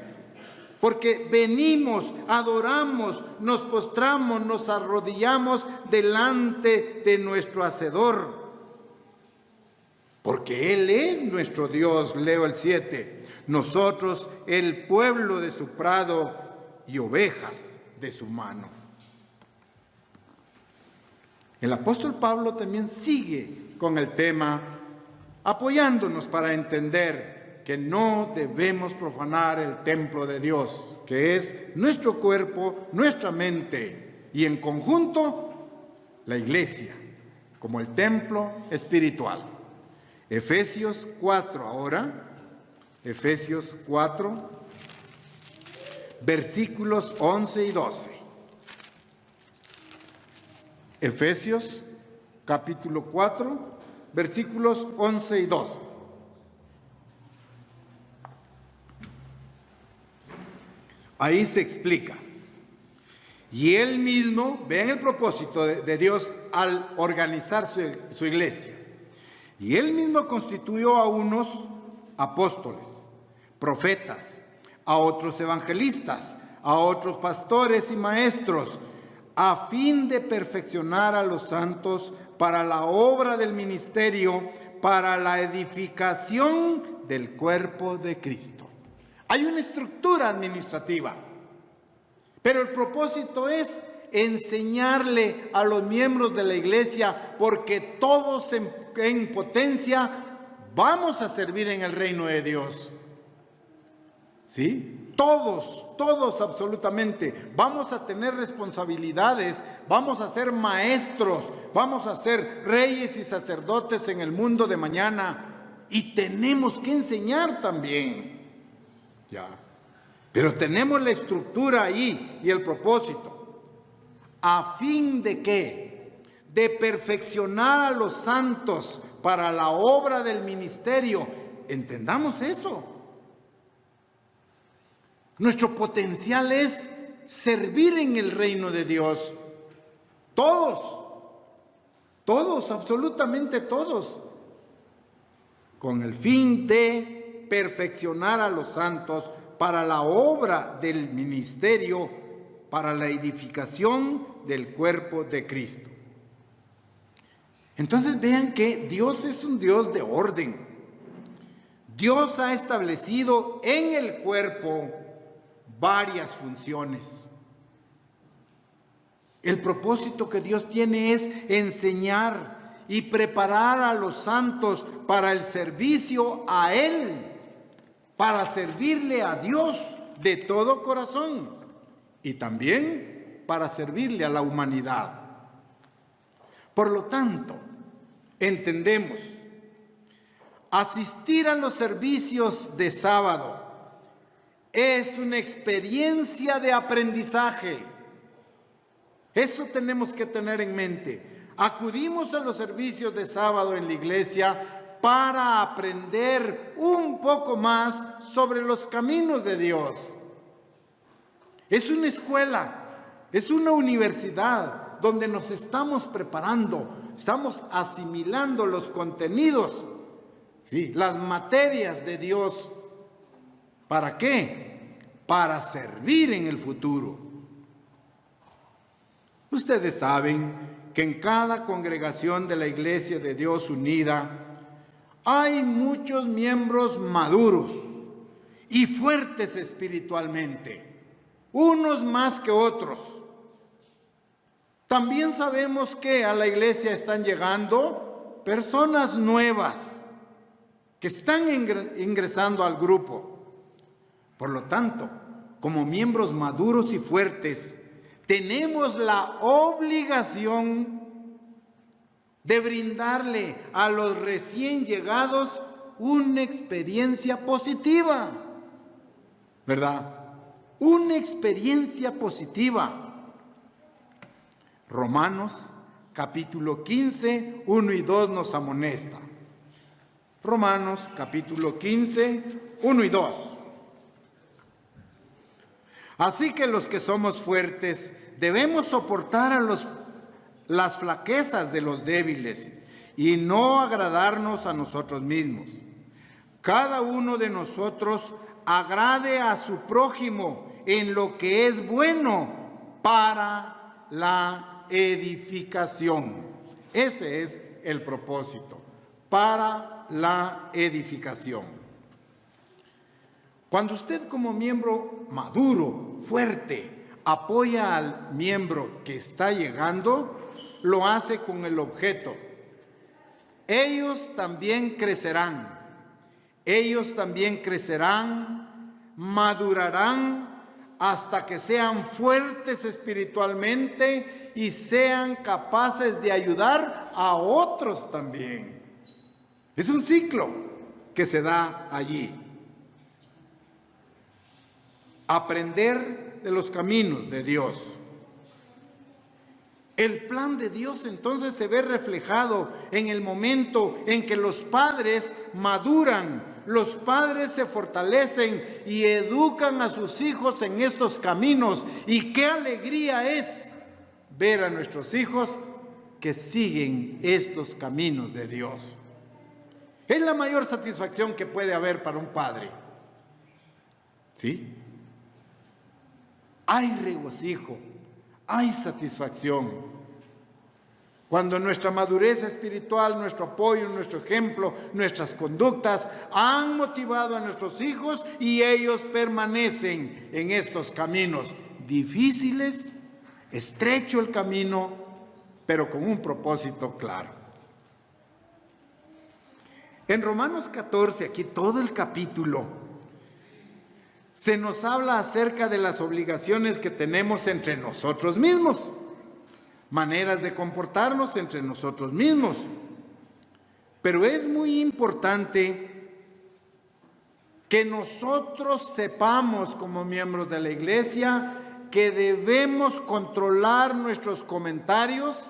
A: Porque venimos, adoramos, nos postramos, nos arrodillamos delante de nuestro Hacedor. Porque Él es nuestro Dios, leo el 7. Nosotros el pueblo de su prado y ovejas de su mano. El apóstol Pablo también sigue con el tema, apoyándonos para entender que no debemos profanar el templo de Dios, que es nuestro cuerpo, nuestra mente y en conjunto la iglesia, como el templo espiritual. Efesios 4 ahora. Efesios 4, versículos 11 y 12. Efesios capítulo 4, versículos 11 y 12. Ahí se explica. Y Él mismo, vean el propósito de Dios al organizar su iglesia. Y Él mismo constituyó a unos apóstoles, profetas, a otros evangelistas, a otros pastores y maestros, a fin de perfeccionar a los santos para la obra del ministerio, para la edificación del cuerpo de Cristo. Hay una estructura administrativa, pero el propósito es enseñarle a los miembros de la iglesia, porque todos en potencia vamos a servir en el reino de Dios. ¿Sí? Todos absolutamente. Vamos a tener responsabilidades, vamos a ser maestros, vamos a ser reyes y sacerdotes en el mundo de mañana. Y tenemos que enseñar también. Ya. Pero tenemos la estructura ahí y el propósito. ¿A fin de qué? De perfeccionar a los santos para la obra del ministerio. Entendamos eso. Nuestro potencial es servir en el reino de Dios. Todos, absolutamente todos. Con el fin de perfeccionar a los santos para la obra del ministerio, para la edificación del cuerpo de Cristo. Entonces vean que Dios es un Dios de orden. Dios ha establecido en el cuerpo varias funciones. El propósito que Dios tiene es enseñar y preparar a los santos para el servicio a Él, para servirle a Dios de todo corazón y también para servirle a la humanidad. Por lo tanto, entendemos, asistir a los servicios de sábado es una experiencia de aprendizaje. Eso tenemos que tener en mente. Acudimos a los servicios de sábado en la iglesia para aprender un poco más sobre los caminos de Dios. Es una escuela, es una universidad donde nos estamos preparando, estamos asimilando los contenidos, ¿sí?, las materias de Dios. ¿Para qué? Para servir en el futuro. Ustedes saben que en cada congregación de la Iglesia de Dios Unida hay muchos miembros maduros y fuertes espiritualmente, unos más que otros. También sabemos que a la iglesia están llegando personas nuevas que están ingresando al grupo. Por lo tanto, como miembros maduros y fuertes, tenemos la obligación de brindarle a los recién llegados una experiencia positiva, ¿verdad? Una experiencia positiva. Romanos capítulo 15, 1 y 2 nos amonesta. Romanos capítulo 15, 1 y 2. Así que los que somos fuertes debemos soportar a las flaquezas de los débiles y no agradarnos a nosotros mismos. Cada uno de nosotros agrade a su prójimo en lo que es bueno para la edificación. Ese es el propósito, para la edificación. Cuando usted como miembro maduro, fuerte, apoya al miembro que está llegando, lo hace con el objeto. Ellos también crecerán, madurarán hasta que sean fuertes espiritualmente y sean capaces de ayudar a otros también. Es un ciclo que se da allí. Aprender de los caminos de Dios. El plan de Dios entonces se ve reflejado en el momento en que los padres maduran, los padres se fortalecen y educan a sus hijos en estos caminos. Y qué alegría es ver a nuestros hijos que siguen estos caminos de Dios. Es la mayor satisfacción que puede haber para un padre. ¿Sí? Hay regocijo, hay satisfacción. Cuando nuestra madurez espiritual, nuestro apoyo, nuestro ejemplo, nuestras conductas han motivado a nuestros hijos y ellos permanecen en estos caminos difíciles, estrecho el camino, pero con un propósito claro. En Romanos 14, aquí todo el capítulo, se nos habla acerca de las obligaciones que tenemos entre nosotros mismos, maneras de comportarnos entre nosotros mismos. Pero es muy importante que nosotros sepamos como miembros de la iglesia que debemos controlar nuestros comentarios,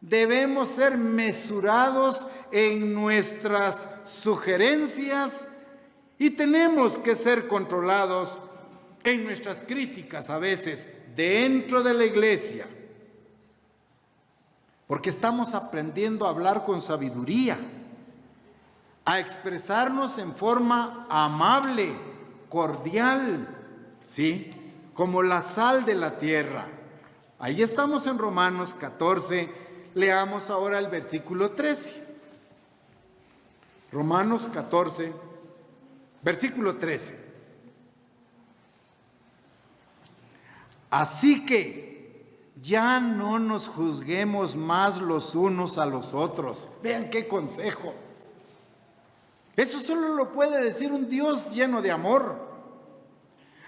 A: debemos ser mesurados en nuestras sugerencias y tenemos que ser controlados en nuestras críticas a veces dentro de la iglesia. Porque estamos aprendiendo a hablar con sabiduría, a expresarnos en forma amable, cordial, ¿sí? Como la sal de la tierra. Ahí estamos en Romanos 14, leamos ahora el versículo 13. Romanos 14, versículo 13. Así que ya no nos juzguemos más los unos a los otros. Vean qué consejo. Eso solo lo puede decir un Dios lleno de amor.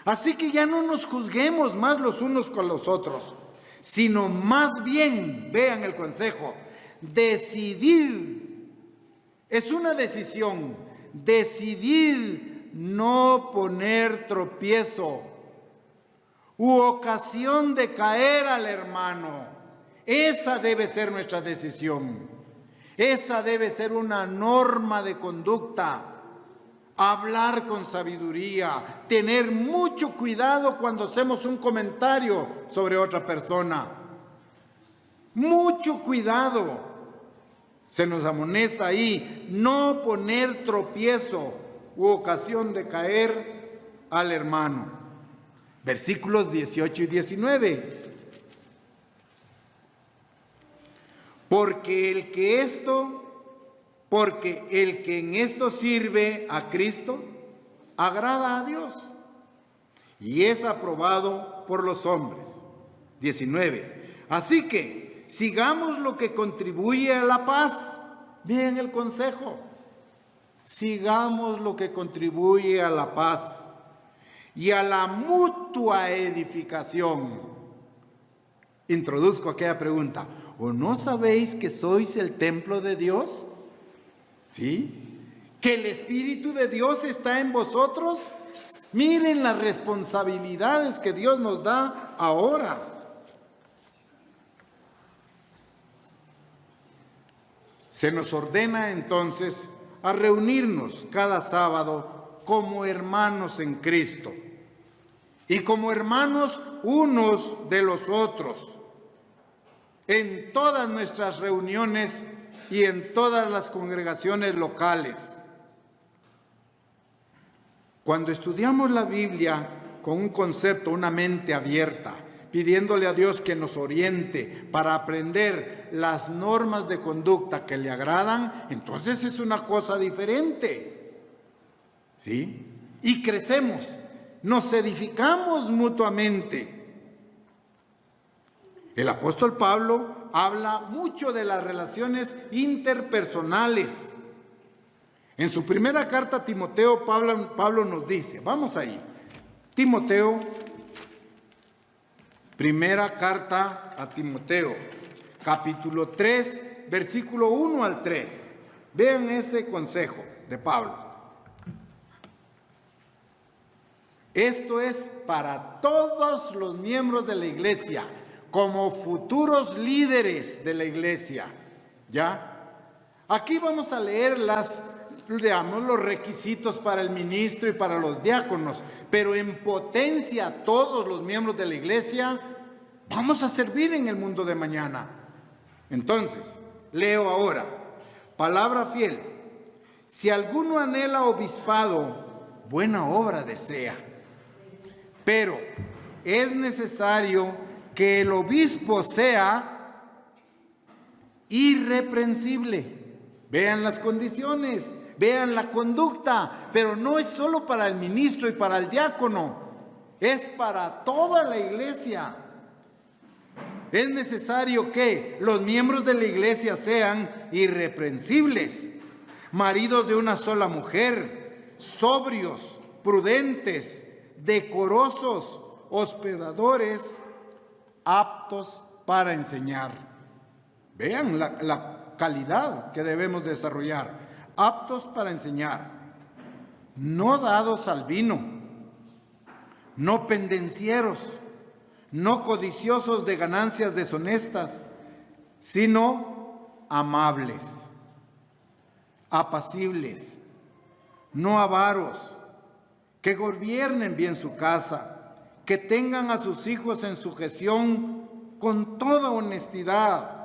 A: Así que ya no nos juzguemos más los unos con los otros, sino más bien, vean el consejo, decidid, es una decisión, decidid no poner tropiezo u ocasión de caer al hermano. Esa debe ser nuestra decisión. Esa debe ser una norma de conducta. Hablar con sabiduría, tener mucho cuidado cuando hacemos un comentario sobre otra persona. Mucho cuidado. Se nos amonesta ahí, no poner tropiezo u ocasión de caer al hermano. Versículos 18 y 19. Porque el que en esto sirve a Cristo, agrada a Dios y es aprobado por los hombres. 19. Así que sigamos lo que contribuye a la paz. Vean el consejo. Sigamos lo que contribuye a la paz y a la mutua edificación. Introduzco aquella pregunta. ¿O no sabéis que sois el templo de Dios? ¿Sí? ¿Que el Espíritu de Dios está en vosotros? Miren las responsabilidades que Dios nos da ahora. Se nos ordena entonces a reunirnos cada sábado como hermanos en Cristo y como hermanos unos de los otros en todas nuestras reuniones y en todas las congregaciones locales. Cuando estudiamos la Biblia con un concepto, una mente abierta, pidiéndole a Dios que nos oriente para aprender las normas de conducta que le agradan, entonces es una cosa diferente. ¿Sí? Y crecemos, nos edificamos mutuamente. El apóstol Pablo habla mucho de las relaciones interpersonales. En su primera carta a Timoteo, Pablo nos dice, vamos ahí, Timoteo, primera carta a Timoteo, capítulo 3, versículo 1 al 3. Vean ese consejo de Pablo. Esto es para todos los miembros de la iglesia, como futuros líderes de la iglesia, ¿ya? Aquí vamos a leer los requisitos para el ministro y para los diáconos, pero en potencia todos los miembros de la iglesia vamos a servir en el mundo de mañana. Entonces, leo ahora, palabra fiel, si alguno anhela obispado, buena obra desea, pero es necesario que el obispo sea irreprensible. Vean las condiciones, vean la conducta, pero no es solo para el ministro y para el diácono, es para toda la iglesia. Es necesario que los miembros de la iglesia sean irreprensibles, maridos de una sola mujer, sobrios, prudentes, decorosos, hospedadores, aptos para enseñar. Vean la calidad que debemos desarrollar. Aptos para enseñar, no dados al vino, no pendencieros, no codiciosos de ganancias deshonestas, sino amables, apacibles, no avaros, que gobiernen bien su casa, que tengan a sus hijos en sujeción con toda honestidad.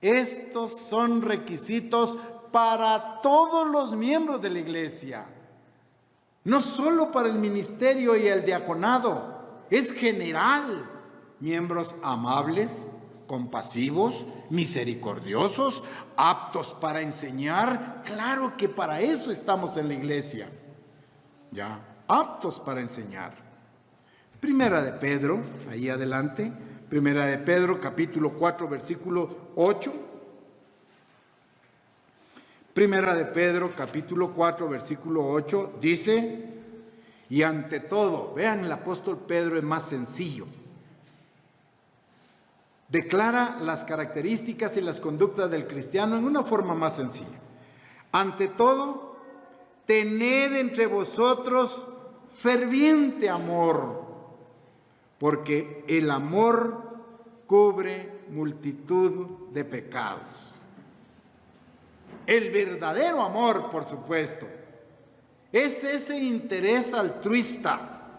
A: Estos son requisitos para todos los miembros de la iglesia, no solo para el ministerio y el diaconado, es general. Miembros amables, compasivos, misericordiosos, aptos para enseñar. Claro que para eso estamos en la iglesia, ya, aptos para enseñar. Primera de Pedro, ahí adelante, Primera de Pedro, capítulo 4, versículo 8. Primera de Pedro, capítulo 4, versículo 8, dice: y ante todo, vean, el apóstol Pedro es más sencillo. Declara las características y las conductas del cristiano en una forma más sencilla. Ante todo, tened entre vosotros ferviente amor, porque el amor cubre multitud de pecados. El verdadero amor, por supuesto, es ese interés altruista,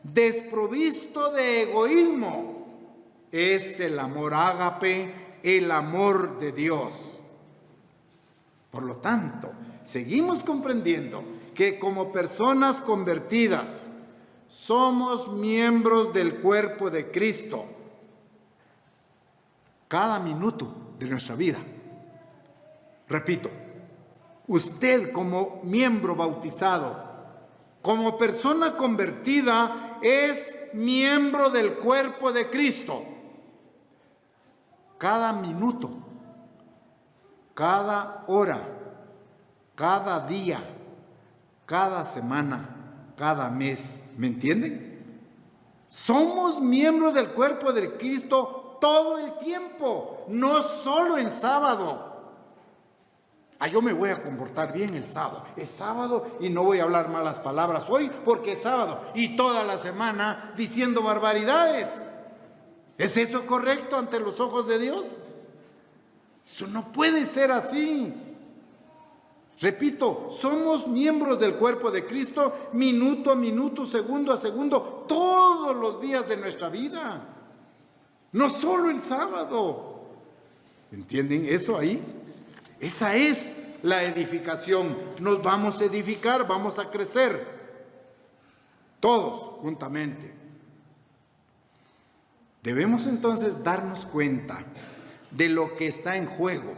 A: desprovisto de egoísmo. Es el amor ágape, el amor de Dios. Por lo tanto, seguimos comprendiendo que como personas convertidas somos miembros del cuerpo de Cristo cada minuto de nuestra vida. Repito, usted como miembro bautizado, como persona convertida, es miembro del cuerpo de Cristo. Cada minuto, cada hora, cada día, cada semana, cada mes. ¿Me entienden? Somos miembros del cuerpo de Cristo todo el tiempo, no solo en sábado. Yo me voy a comportar bien el sábado. Es sábado y no voy a hablar malas palabras hoy porque es sábado. Y toda la semana diciendo barbaridades. ¿Es eso correcto ante los ojos de Dios? Eso no puede ser así. Repito, somos miembros del cuerpo de Cristo minuto a minuto, segundo a segundo, todos los días de nuestra vida. No solo el sábado. ¿Entienden eso ahí? Esa es la edificación. Nos vamos a edificar, vamos a crecer. Todos juntamente. Debemos entonces darnos cuenta de lo que está en juego.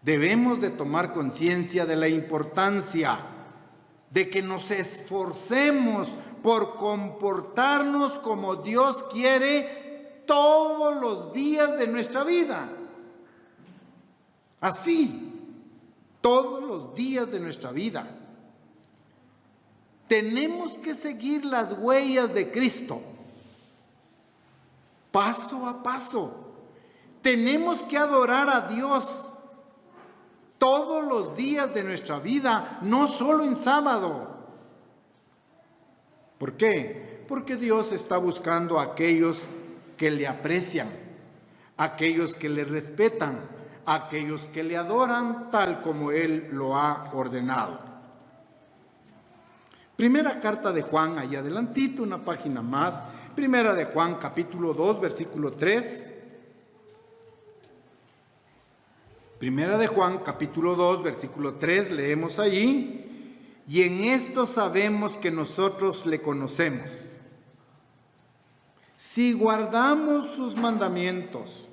A: Debemos de tomar conciencia de la importancia de que nos esforcemos por comportarnos como Dios quiere todos los días de nuestra vida. Así, todos los días de nuestra vida. Tenemos que seguir las huellas de Cristo, paso a paso. Tenemos que adorar a Dios todos los días de nuestra vida, no solo en sábado. ¿Por qué? Porque Dios está buscando a aquellos que le aprecian, aquellos que le respetan, aquellos que le adoran tal como Él lo ha ordenado. Primera carta de Juan, allá adelantito, una página más. Primera de Juan, capítulo 2, versículo 3. Primera de Juan, capítulo 2, versículo 3, leemos allí: y en esto sabemos que nosotros le conocemos, si guardamos sus mandamientos.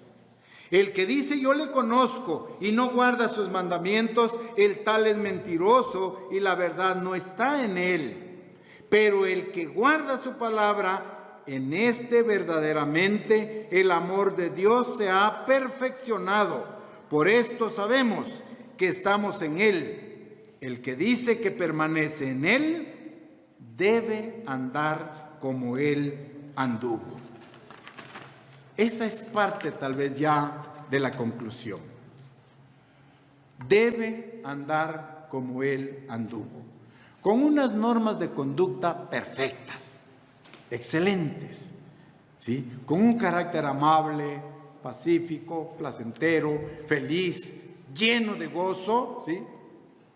A: El que dice yo le conozco y no guarda sus mandamientos, el tal es mentiroso y la verdad no está en él. Pero el que guarda su palabra, en este verdaderamente el amor de Dios se ha perfeccionado. Por esto sabemos que estamos en él. El que dice que permanece en él, debe andar como él anduvo. Esa es parte tal vez ya de la conclusión. Debe andar como él anduvo, con unas normas de conducta perfectas, excelentes, ¿sí? Con un carácter amable, pacífico, placentero, feliz, lleno de gozo, ¿sí?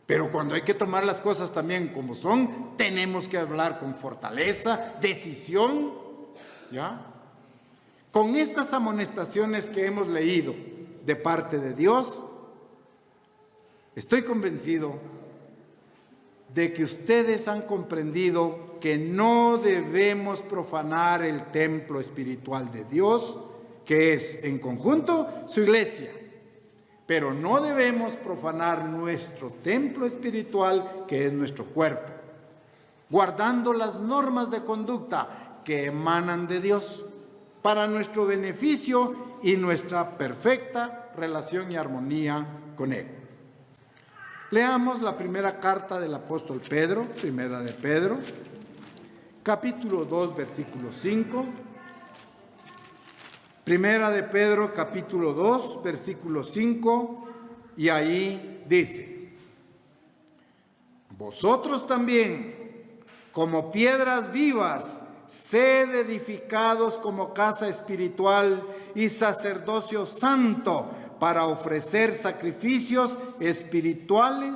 A: Pero cuando hay que tomar las cosas también como son, tenemos que hablar con fortaleza, decisión, ¿ya? Con estas amonestaciones que hemos leído de parte de Dios, estoy convencido de que ustedes han comprendido que no debemos profanar el templo espiritual de Dios, que es en conjunto su iglesia, pero no debemos profanar nuestro templo espiritual, que es nuestro cuerpo. guardando las normas de conducta que emanan de Dios para nuestro beneficio y nuestra perfecta relación y armonía con Él. Leamos la primera carta del apóstol Pedro, primera de Pedro, capítulo 2, versículo 5. Primera de Pedro, capítulo 2, versículo 5, y ahí dice: vosotros también, como piedras vivas, sed edificados como casa espiritual y sacerdocio santo, para ofrecer sacrificios espirituales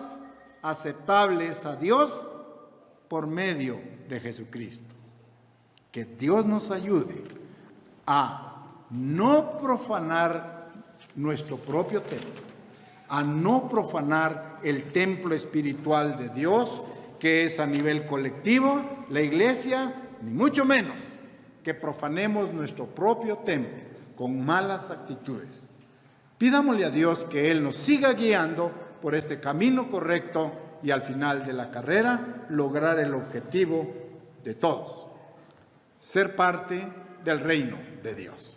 A: aceptables a Dios por medio de Jesucristo. Que Dios nos ayude a no profanar nuestro propio templo, a no profanar el templo espiritual de Dios, que es a nivel colectivo, la iglesia, ni mucho menos que profanemos nuestro propio templo con malas actitudes. Pidámosle a Dios que Él nos siga guiando por este camino correcto y al final de la carrera lograr el objetivo de todos: ser parte del reino de Dios.